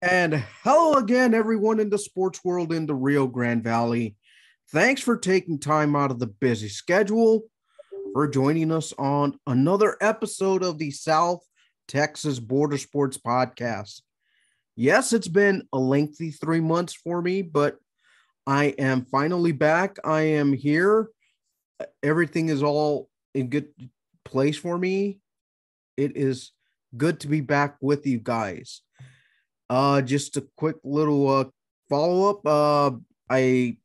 And hello again, everyone in the sports world in the Rio Grande Valley. Thanks for taking time out of the busy schedule for joining us on another episode of the South Texas Border Sports Podcast. Yes, it's been a lengthy 3 months for me, but I am finally back. I am here. Everything is all in good place for me. It is good to be back with you guys. Just a quick little follow up. I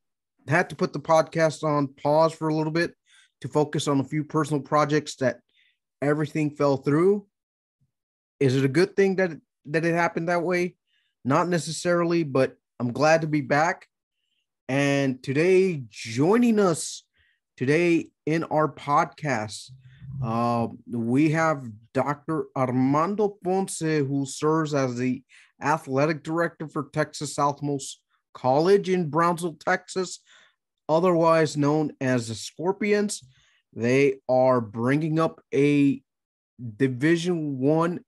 had to put the podcast on pause for a little bit to focus on a few personal projects that everything fell through. Is it a good thing that it happened that way? Not necessarily, but I'm glad to be back. And today, joining us today in our podcast, we have Dr. Armando Ponce, who serves as the athletic director for Texas Southmost College in Brownsville, Texas, otherwise known as the Scorpions. They are bringing up a Division One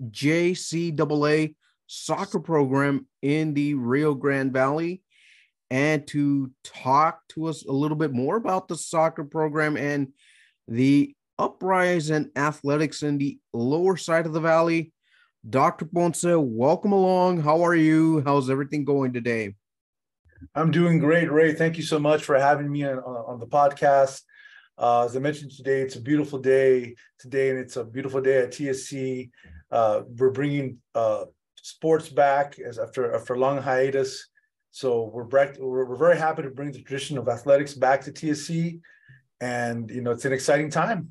NJCAA soccer program in the Rio Grande Valley. And to talk to us a little bit more about the soccer program and the uprise in athletics in the lower side of the valley, Dr. Ponce, welcome along. How are you? How's everything going today? I'm doing great, Ray. Thank you so much for having me on the podcast. As I mentioned today, it's a beautiful day today, and it's a beautiful day at TSC. We're bringing sports back after a long hiatus. So we're very happy to bring the tradition of athletics back to TSC, and it's an exciting time.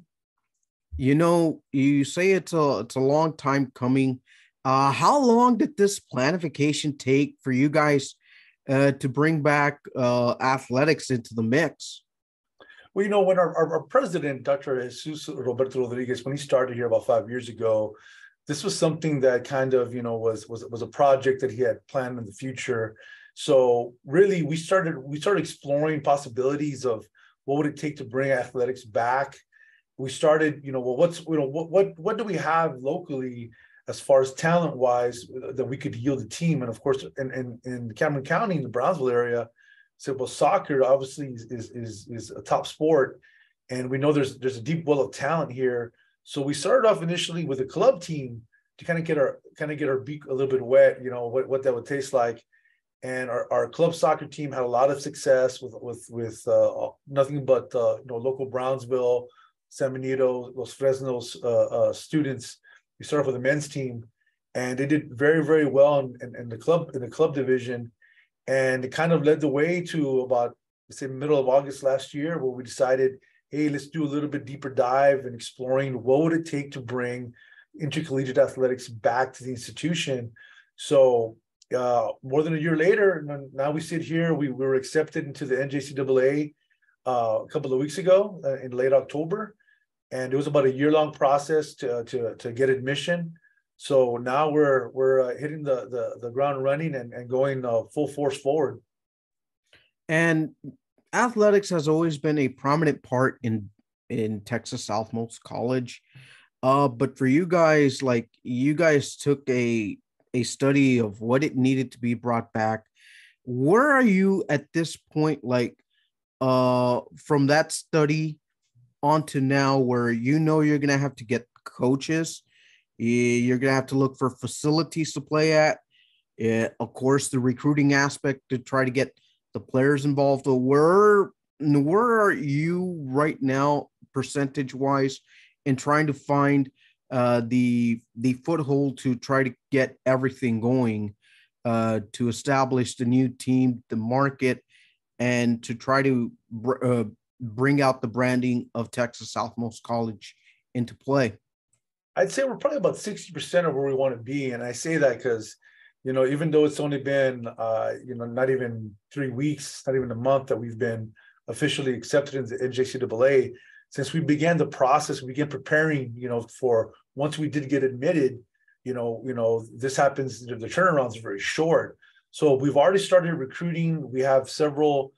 You say it's a long time coming. How long did this planification take for you guys to bring back athletics into the mix? Well, when our president, Dr. Jesus Roberto Rodriguez, when he started here about 5 years ago, this was something that kind of, was a project that he had planned in the future. So really, we started exploring possibilities of what would it take to bring athletics back. We started, what do we have locally as far as talent wise that we could yield a team? And of course, in Cameron County, in the Brownsville area, so well, soccer obviously is a top sport, and we know there's a deep well of talent here. So we started off initially with a club team to kind of get our beak a little bit wet, what that would taste like. And our club soccer team had a lot of success with nothing but local Brownsville, San Benito, Los Fresnos students. We started off with a men's team, and they did very, very well in the club division. And it kind of led the way to about, let's say, middle of August last year, where we decided, hey, let's do a little bit deeper dive and exploring what would it take to bring intercollegiate athletics back to the institution. So more than a year later, now we sit here. We were accepted into the NJCAA a couple of weeks ago in late October, and it was about a year-long process to get admission. So now we're hitting the ground running and going full force forward. And athletics has always been a prominent part in Texas Southmost College. But for you guys, like you guys took a study of what it needed to be brought back. Where are you at this point, like from that study on to now, where you're gonna have to get coaches? You're going to have to look for facilities to play at. Of course, the recruiting aspect to try to get the players involved. Where are you right now, percentage-wise, in trying to find the foothold to try to get everything going, to establish the new team, the market, and to try to bring out the branding of Texas Southmost College into play? I'd say we're probably about 60% of where we want to be. And I say that because, even though it's only been, not even 3 weeks, not even a month that we've been officially accepted into NJCAA, since we began the process, we began preparing, for once we did get admitted, this happens, the turnarounds are very short. So we've already started recruiting. We have several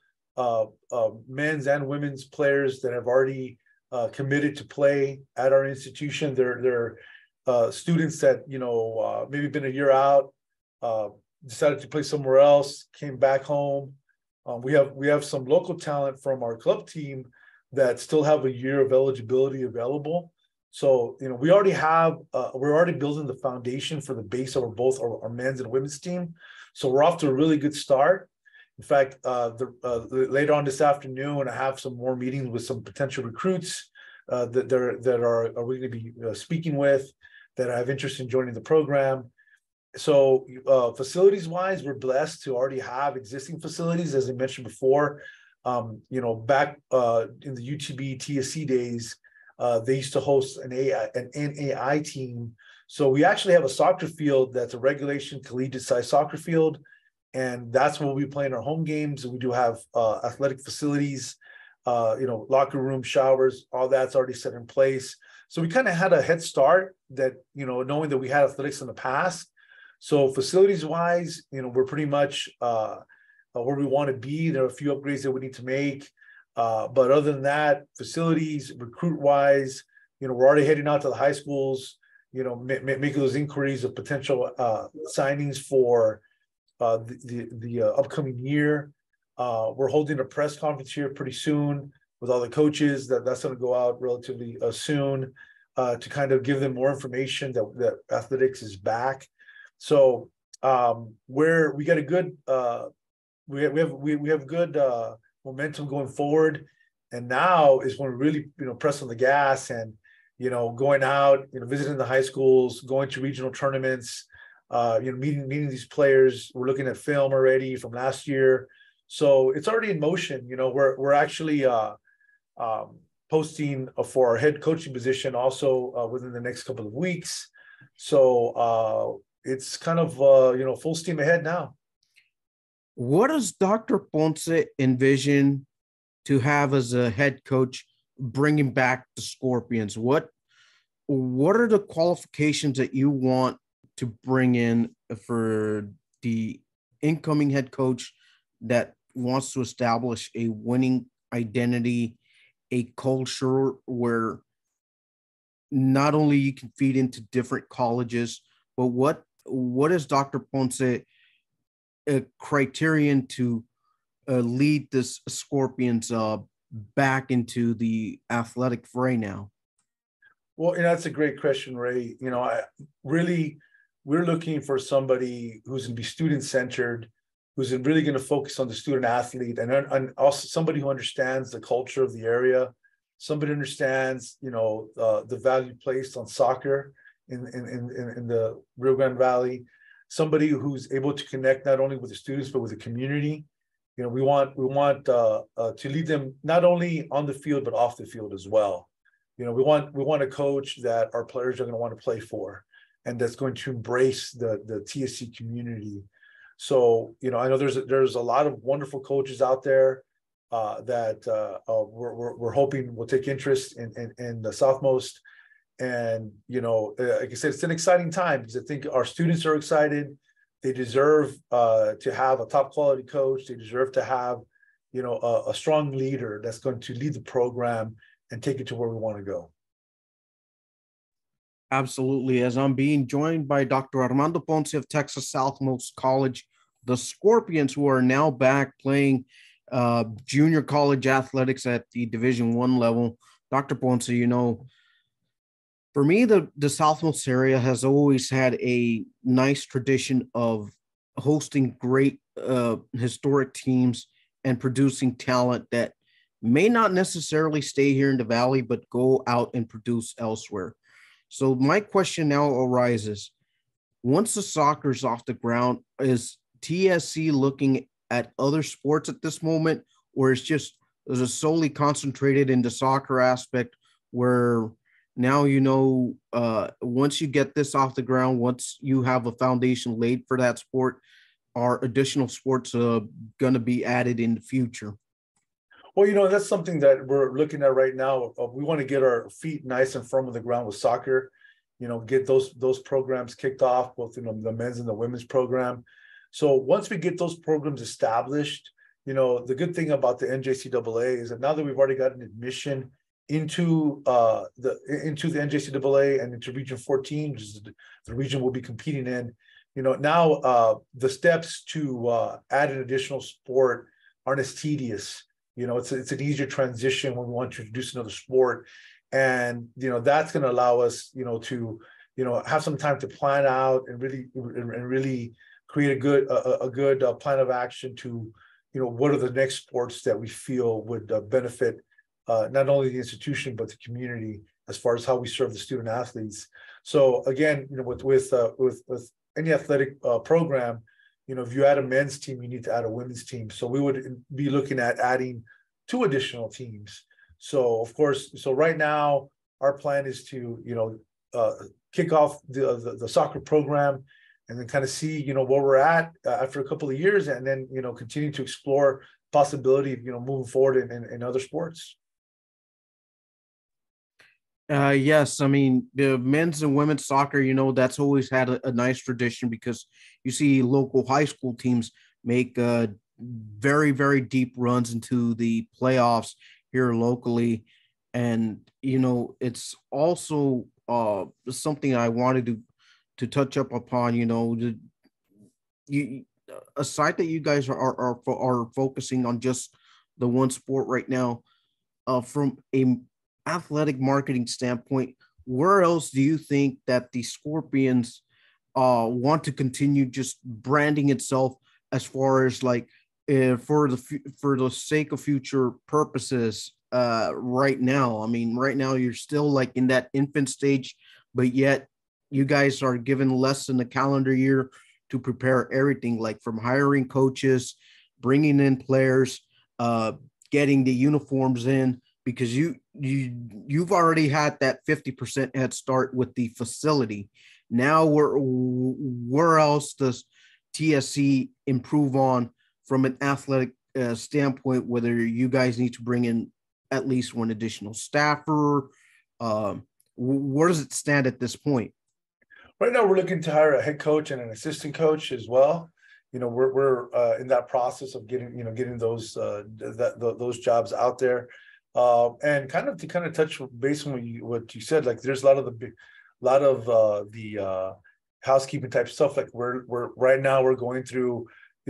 men's and women's players that have already committed to play at our institution. They're students that, maybe been a year out, decided to play somewhere else, came back home. We have some local talent from our club team that still have a year of eligibility available. So, we're already building the foundation for the base of both our men's and women's team. So we're off to a really good start. In fact, later on this afternoon, I have some more meetings with some potential recruits that are we going to be speaking with, that have interest in joining the program. So facilities wise, we're blessed to already have existing facilities, as I mentioned before. Back in the UTB TSC days, they used to host an NAI team. So we actually have a soccer field that's a regulation collegiate size soccer field. And that's where we'll be playing our home games. And we do have athletic facilities, locker room, showers, all that's already set in place. So we kind of had a head start that, knowing that we had athletics in the past. So facilities wise, we're pretty much where we want to be. There are a few upgrades that we need to make. But other than that, facilities, recruit wise, we're already heading out to the high schools, making those inquiries of potential signings for the upcoming year. We're holding a press conference here pretty soon with all the coaches. That's going to go out relatively soon to kind of give them more information that athletics is back. So we got a good we have good momentum going forward, and now is when we really press on the gas and going out, visiting the high schools, going to regional tournaments, meeting these players. We're looking at film already from last year, so it's already in motion. We're actually posting for our head coaching position also within the next couple of weeks. So it's kind of full steam ahead now. What does Dr. Ponce envision to have as a head coach bringing back the Scorpions? What are the qualifications that you want to bring in for the incoming head coach that wants to establish a winning identity, a culture where not only you can feed into different colleges, but what is Dr. Ponce a criterion to lead this Scorpions back into the athletic fray now? Well, that's a great question, Ray. We're looking for somebody who's going to be student-centered, who's really going to focus on the student athlete, and also somebody who understands the culture of the area, somebody who understands, the value placed on soccer in the Rio Grande Valley, somebody who's able to connect not only with the students, but with the community. We want to lead them not only on the field, but off the field as well. We want a coach that our players are going to want to play for, and that's going to embrace the TSC community. So, I know there's a lot of wonderful coaches out there that we're hoping will take interest in the Southmost. And, like I said, it's an exciting time because I think our students are excited. They deserve to have a top quality coach. They deserve to have, a strong leader that's going to lead the program and take it to where we want to go. Absolutely. As I'm being joined by Dr. Armando Ponce of Texas Southmost College, the Scorpions, who are now back playing junior college athletics at the Division I level. Dr. Ponce, for me, the Southmost area has always had a nice tradition of hosting great historic teams and producing talent that may not necessarily stay here in the Valley, but go out and produce elsewhere. So my question now arises, once the soccer's off the ground, is TSC looking at other sports at this moment, or is it solely concentrated in the soccer aspect where now, once you get this off the ground, once you have a foundation laid for that sport, are additional sports going to be added in the future? Well, that's something that we're looking at right now. We want to get our feet nice and firm on the ground with soccer, get those programs kicked off, both in the men's and the women's program. So once we get those programs established, the good thing about the NJCAA is that now that we've already got an admission into the NJCAA and into Region 14, which is the region we'll be competing in. Now the steps to add an additional sport aren't as tedious. It's an easier transition when we want to introduce another sport, and that's going to allow us to have some time to plan out and really create a good plan of action to what are the next sports that we feel would benefit not only the institution but the community as far as how we serve the student athletes. So again, with any athletic program, if you add a men's team, you need to add a women's team. So we would be looking at adding 2 additional teams. So of course, right now our plan is to kick off the soccer program, and then kind of see where we're at after a couple of years, and then continue to explore possibility of moving forward in other sports. Yes, I mean the men's and women's soccer, that's always had a nice tradition, because you see local high school teams make very, very deep runs into the playoffs here locally. And it's also something I wanted to touch up upon. Aside that you guys are focusing on just the one sport right now, from a athletic marketing standpoint, where else do you think that the Scorpions want to continue just branding itself, as far as like for the sake of future purposes? Right now, I mean, right now you're still like in that infant stage, but yet you guys are given less than a calendar year to prepare everything, like from hiring coaches, bringing in players, getting the uniforms in, because you've already had that 50% head start with the facility. Now where else does TSC improve on from an athletic standpoint, whether you guys need to bring in at least one additional staffer? Where does it stand at this point? Right now, we're looking to hire a head coach and an assistant coach as well. We're in that process of getting those jobs out there, and kind of touch base on what you said. Like, there's a lot of the housekeeping type stuff. Like we're right now we're going through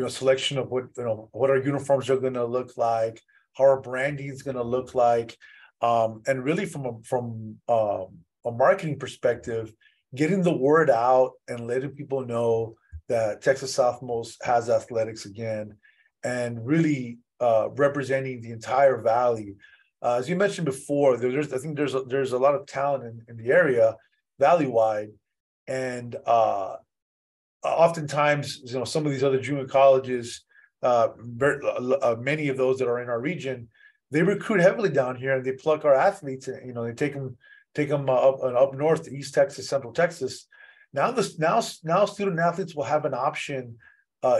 selection of what our uniforms are going to look like, how our branding is going to look like, and really from a marketing perspective, getting the word out and letting people know that Texas Southmost has athletics again, and really representing the entire valley. As you mentioned before, I think there's a lot of talent in the area, valley-wide, and oftentimes, some of these other junior colleges, many of those that are in our region, they recruit heavily down here, and they pluck our athletes, and they take them up north to East Texas, Central Texas. Now student athletes will have an option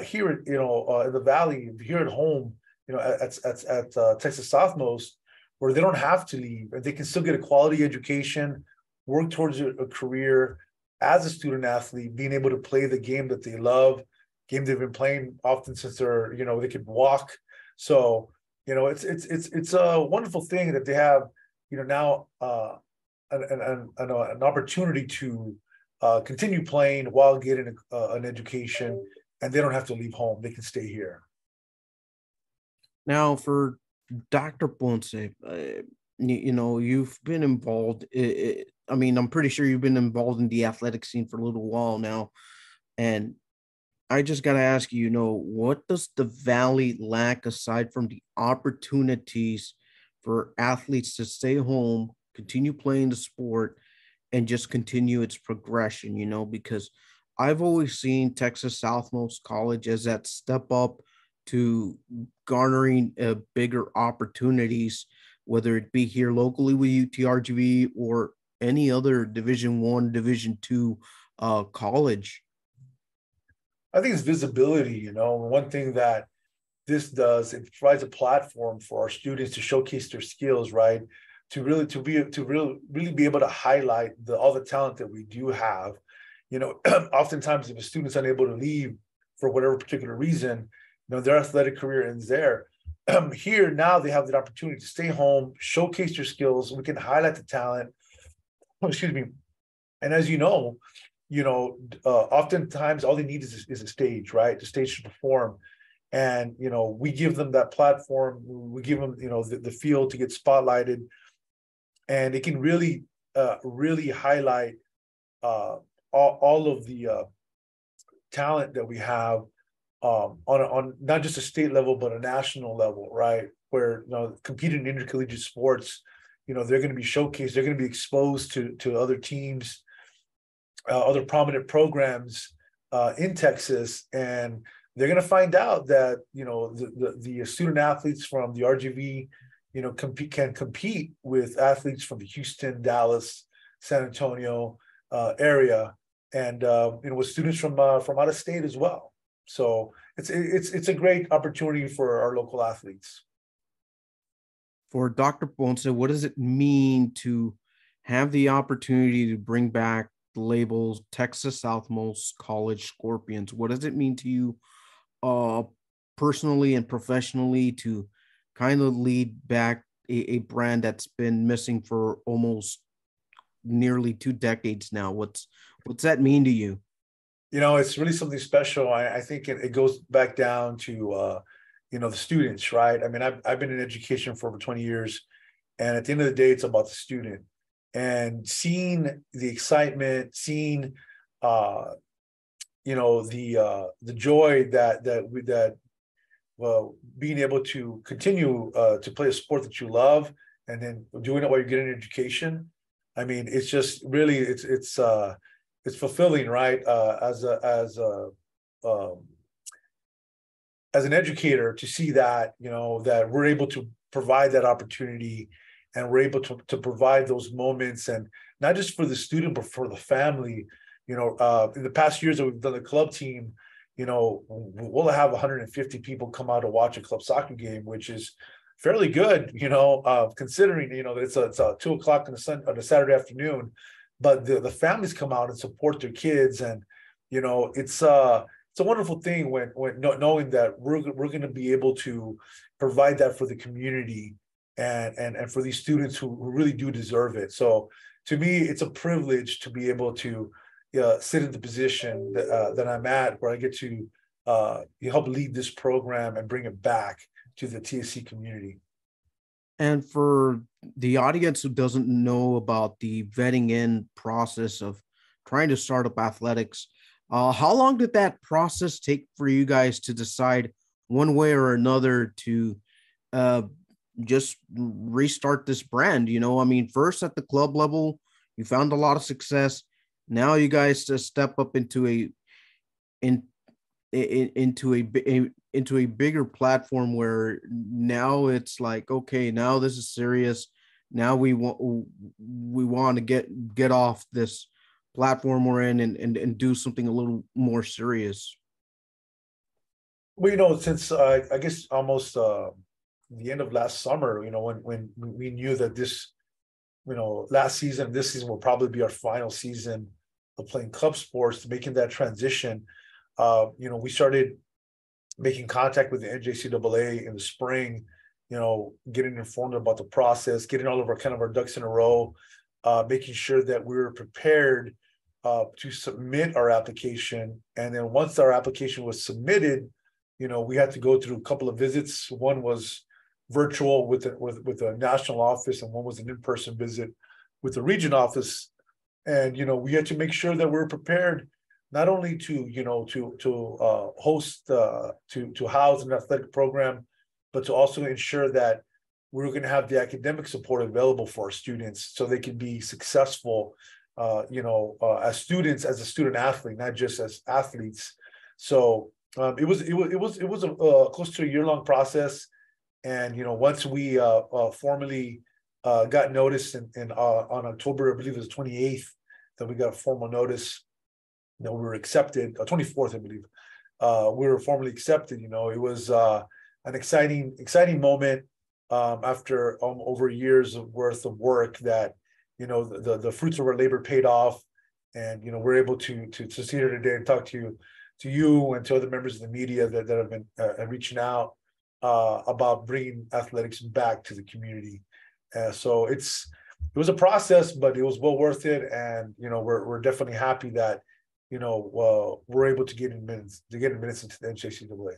here, in the valley, here at home, at Texas Southmost, where they don't have to leave, and they can still get a quality education, work towards a career as a student athlete, being able to play the game that they love, game they've been playing often since they could walk. So, it's a wonderful thing that they have, now an opportunity to continue playing while getting an education, and they don't have to leave home. They can stay here. Now, for Dr. Ponce, you've been involved. I mean, I'm pretty sure you've been involved in the athletic scene for a little while now. And I just got to ask you, what does the Valley lack aside from the opportunities for athletes to stay home, continue playing the sport, and just continue its progression, because I've always seen Texas Southmost College as that step up to garnering bigger opportunities, whether it be here locally with UTRGV or any other Division I, Division II college. I think it's visibility. One thing that this does, it provides a platform for our students to showcase their skills, right? To really be able to highlight all the talent that we do have. Oftentimes if a student's unable to leave for whatever particular reason, their athletic career ends there. here now they have the opportunity to stay home, showcase their skills. We can highlight the talent. Excuse me. And as oftentimes all they need is a stage, right? The stage to perform. And, we give them that platform. We give them, the field to get spotlighted. And it can really, really highlight all of the talent that we have on not just a state level, but a national level, right? Where, competing in intercollegiate sports, they're going to be showcased. They're going to be exposed to other teams, other prominent programs in Texas, and they're going to find out that the student athletes from the RGV can compete with athletes from the Houston, Dallas, San Antonio area, and with students from out of state as well. So it's a great opportunity for our local athletes. For Dr. Ponce, what does it mean to have the opportunity to bring back the labels Texas Southmost College Scorpions? What does it mean to you personally and professionally to kind of lead back a brand that's been missing for almost nearly 2 decades now? What's that mean to you? It's really something special. I think it goes back down to the students, right? I mean, I've been in education for over 20 years, and at the end of the day, it's about the student. And seeing the excitement, seeing the joy that being able to continue to play a sport that you love, and then doing it while you're getting an education. I mean, it's just really it's fulfilling, right? As an educator, to see that that we're able to provide that opportunity, and we're able to provide those moments, and not just for the student but for the family. In the past years that we've done the club team, we'll have 150 people come out to watch a club soccer game, which is fairly good, considering that it's a 2:00 on a Saturday afternoon, but the families come out and support their kids, and it's a wonderful thing when knowing that we're going to be able to provide that for the community and for these students who really do deserve it. So to me, it's a privilege to be able to sit in the position that I'm at, where I get to help lead this program and bring it back to the TSC community. And for the audience who doesn't know about the vetting in process of trying to start up athletics, how long did that process take for you guys to decide one way or another to just restart this brand? I mean, first at the club level, you found a lot of success. Now you guys just step up into a bigger platform where now it's like, okay, now this is serious. Now we want to get off this platform we're in and do something a little more serious. Well, since I guess almost the end of last summer, when we knew that this, this season will probably be our final season of playing club sports, making that transition, we started making contact with the NJCAA in the spring, getting informed about the process, getting all of our ducks in a row, making sure that we were prepared to submit our application. And then once our application was submitted, we had to go through a couple of visits. One was virtual with a national office, and one was an in-person visit with the region office. And we had to make sure that we were prepared not only to host to house an athletic program, but to also ensure that we're going to have the academic support available for our students so they can be successful, as students, as a student athlete, not just as athletes. So it was a close to a year-long process, and once we formally got notice on October, I believe it was 28th, that we got a formal notice that we were accepted. 24th, I believe, we were formally accepted. It was an exciting moment after over years worth of work that the fruits of our labor paid off, and we're able to sit here today and talk to you and to other members of the media that have been reaching out. about bringing athletics back to the community. So it was a process, but it was well worth it. And, we're definitely happy that, we're able to get admittance into the NJCAA.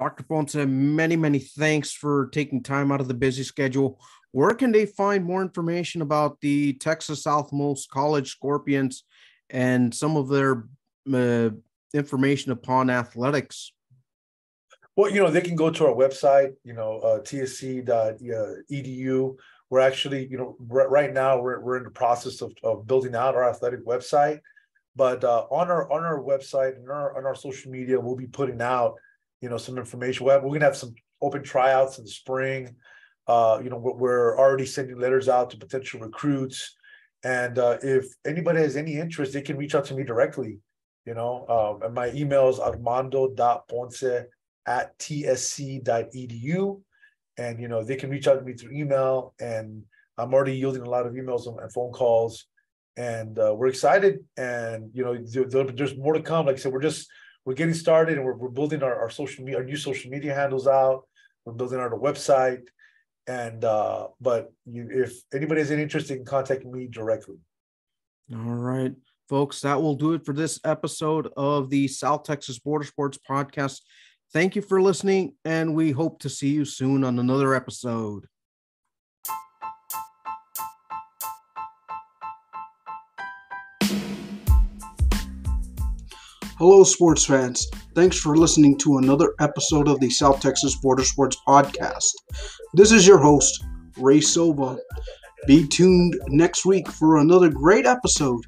Dr. Ponce, many, many thanks for taking time out of the busy schedule. Where can they find more information about the Texas Southmost College Scorpions and some of their information upon athletics? Well, they can go to our website, tsc.edu. We're actually, right now we're in the process of building out our athletic website. But on our website and on our social media, we'll be putting out, some information. We're going to have some open tryouts in the spring. We're already sending letters out to potential recruits. And if anybody has any interest, they can reach out to me directly. And my email is armando.ponce@tsc.edu. And, they can reach out to me through email. And I'm already yielding a lot of emails and phone calls. And we're excited. And, there's more to come. Like I said, we're getting started, and we're building our social media, our new social media handles out. We're building our website. And but if anybody has any interest, they can contact me directly. All right, folks, that will do it for this episode of the South Texas Border Sports Podcast. Thank you for listening, and we hope to see you soon on another episode. Hello, sports fans. Thanks for listening to another episode of the South Texas Border Sports Podcast. This is your host, Ray Silva. Be tuned next week for another great episode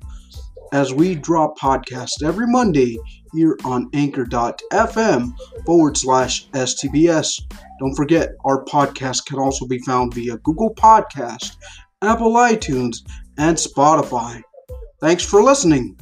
as we drop podcasts every Monday here on anchor.fm/STBS. Don't forget, our podcast can also be found via Google Podcast, Apple iTunes, and Spotify. Thanks for listening.